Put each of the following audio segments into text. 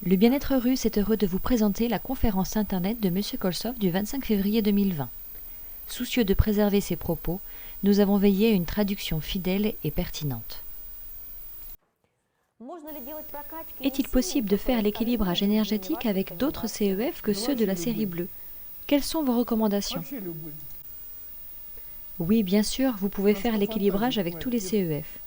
Le bien-être russe est heureux de vous présenter la conférence internet de M. Kolsov du 25 février 2020. Soucieux de préserver ses propos, nous avons veillé à une traduction fidèle et pertinente. Est-il possible de faire l'équilibrage énergétique avec d'autres CEF que ceux de la série bleue? Quelles sont vos recommandations? Oui, bien sûr, vous pouvez faire l'équilibrage avec tous les CEF.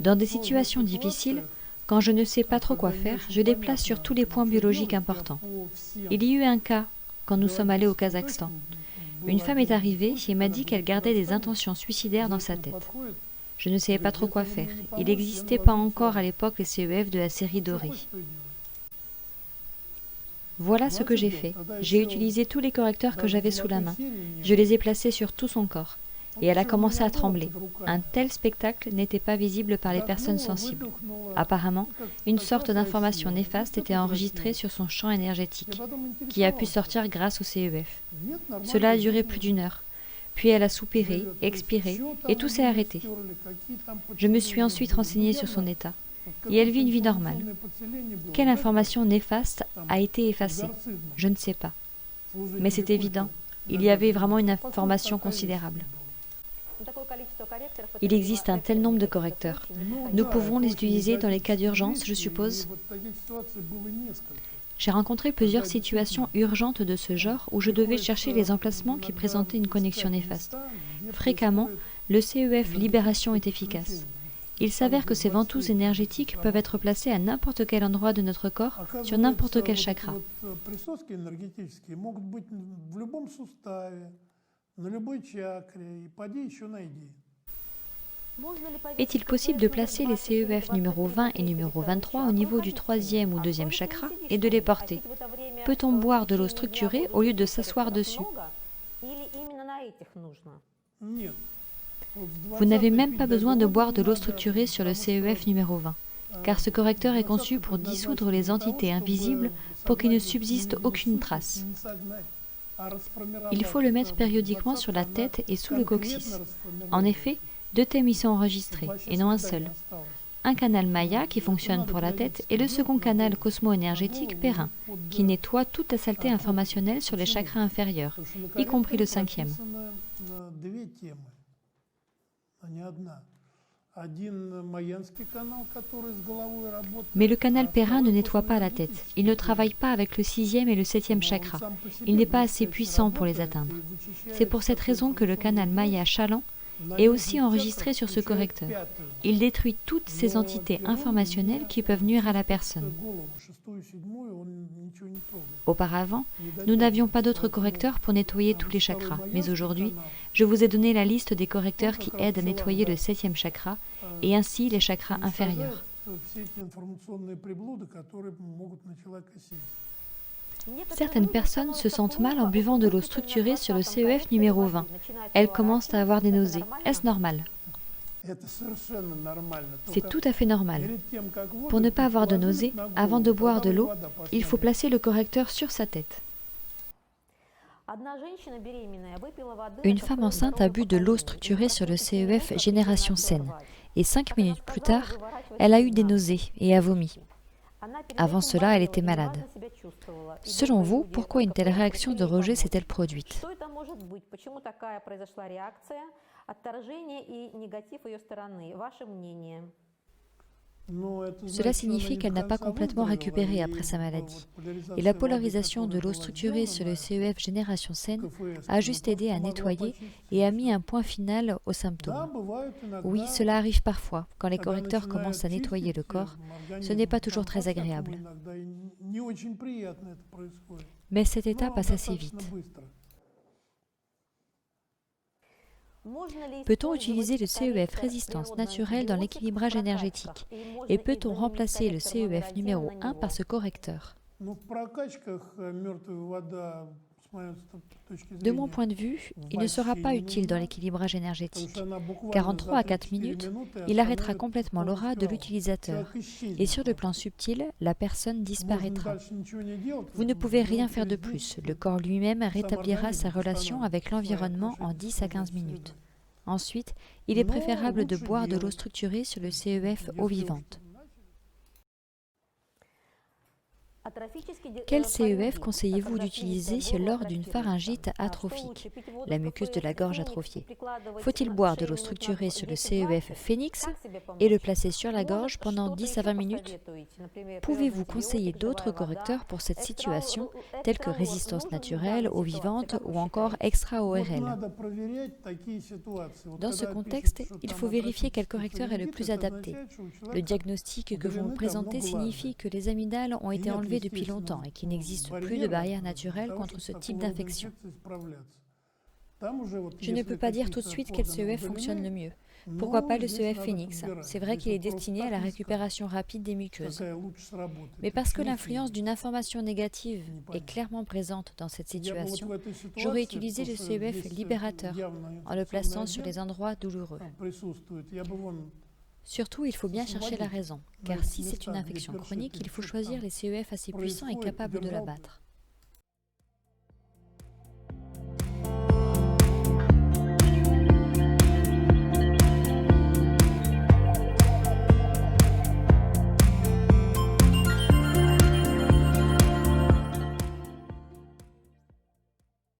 Dans des situations difficiles, quand je ne sais pas trop quoi faire, je les place sur tous les points biologiques importants. Il y a eu un cas quand nous sommes allés au Kazakhstan. Une femme est arrivée et m'a dit qu'elle gardait des intentions suicidaires dans sa tête. Je ne savais pas trop quoi faire. Il n'existait pas encore à l'époque les CEF de la série dorée. Voilà ce que j'ai fait. J'ai utilisé tous les correcteurs que j'avais sous la main. Je les ai placés sur tout son corps. Et elle a commencé à trembler. Un tel spectacle n'était pas visible par les personnes sensibles. Apparemment, une sorte d'information néfaste était enregistrée sur son champ énergétique, qui a pu sortir grâce au CEF. Cela a duré plus d'1 heure. Puis elle a soupiré, expiré, et tout s'est arrêté. Je me suis ensuite renseignée sur son état. Et elle vit une vie normale. Quelle information néfaste a été effacée? Je ne sais pas. Mais c'est évident, il y avait vraiment une information considérable. Il existe un tel nombre de correcteurs. Nous pouvons les utiliser dans les cas d'urgence, je suppose. J'ai rencontré plusieurs situations urgentes de ce genre où je devais chercher les emplacements qui présentaient une connexion néfaste. Fréquemment, le CEF Libération est efficace. Il s'avère que ces ventouses énergétiques peuvent être placées à n'importe quel endroit de notre corps, sur n'importe quel chakra. Est-il possible de placer les CEF numéro 20 et numéro 23 au niveau du 3e ou 2e chakra et de les porter? Peut-on boire de l'eau structurée au lieu de s'asseoir dessus? Vous n'avez même pas besoin de boire de l'eau structurée sur le CEF numéro 20, car ce correcteur est conçu pour dissoudre les entités invisibles pour qu'il ne subsiste aucune trace. Il faut le mettre périodiquement sur la tête et sous le coccyx. En effet, 2 thèmes y sont enregistrés, et non un seul. Un canal Maya qui fonctionne pour la tête et le second canal cosmo-énergétique Perrin, qui nettoie toute la saleté informationnelle sur les chakras inférieurs, y compris le 5e. Mais le canal Perrin ne nettoie pas la tête. Il ne travaille pas avec le 6e et le 7e chakra. Il n'est pas assez puissant pour les atteindre. C'est pour cette raison que le canal Maya Chaland est aussi enregistré sur ce correcteur. Il détruit toutes ces entités informationnelles qui peuvent nuire à la personne. Auparavant, nous n'avions pas d'autres correcteurs pour nettoyer tous les chakras, mais aujourd'hui, je vous ai donné la liste des correcteurs qui aident à nettoyer le 7e chakra et ainsi les chakras inférieurs. Certaines personnes se sentent mal en buvant de l'eau structurée sur le CEF numéro 20. Elles commencent à avoir des nausées. Est-ce normal? C'est tout à fait normal. Pour ne pas avoir de nausées, avant de boire de l'eau, il faut placer le correcteur sur sa tête. Une femme enceinte a bu de l'eau structurée sur le CEF Génération Saine, et 5 minutes plus tard, elle a eu des nausées et a vomi. Avant cela, elle était malade. Selon vous, pourquoi une telle réaction de rejet s'est-elle produite? Cela signifie qu'elle n'a pas complètement récupéré après sa maladie. Et la polarisation de l'eau structurée sur le CEF Génération Saine a juste aidé à nettoyer et a mis un point final aux symptômes. Oui, cela arrive parfois, quand les correcteurs commencent à nettoyer le corps. Ce n'est pas toujours très agréable. Mais cette étape passe assez vite. Peut-on utiliser le CEF résistance naturelle dans l'équilibrage énergétique? Et peut-on remplacer le CEF numéro 1 par ce correcteur? De mon point de vue, il ne sera pas utile dans l'équilibrage énergétique, car en 3 à 4 minutes, il arrêtera complètement l'aura de l'utilisateur. Et sur le plan subtil, la personne disparaîtra. Vous ne pouvez rien faire de plus. Le corps lui-même rétablira sa relation avec l'environnement en 10 à 15 minutes. Ensuite, il est préférable de boire de l'eau structurée sur le CEF eau vivante. Quel CEF conseillez-vous d'utiliser lors d'une pharyngite atrophique, la muqueuse de la gorge atrophiée? Faut-il boire de l'eau structurée sur le CEF Phoenix et le placer sur la gorge pendant 10 à 20 minutes? Pouvez-vous conseiller d'autres correcteurs pour cette situation, tels que résistance naturelle, eau vivante ou encore extra-ORL? Dans ce contexte, il faut vérifier quel correcteur est le plus adapté. Le diagnostic que vous me présentez signifie que les amygdales ont été enlevées depuis longtemps et qu'il n'existe plus de barrière naturelle contre ce type d'infection. Je ne peux pas dire tout de suite quel CEF fonctionne le mieux. Pourquoi pas le CEF Phoenix? C'est vrai qu'il est destiné à la récupération rapide des muqueuses. Mais parce que l'influence d'une information négative est clairement présente dans cette situation, j'aurais utilisé le CEF libérateur en le plaçant sur les endroits douloureux. Surtout, il faut bien chercher la raison, car si c'est une infection chronique, il faut choisir les CEF assez puissants et capables de la battre.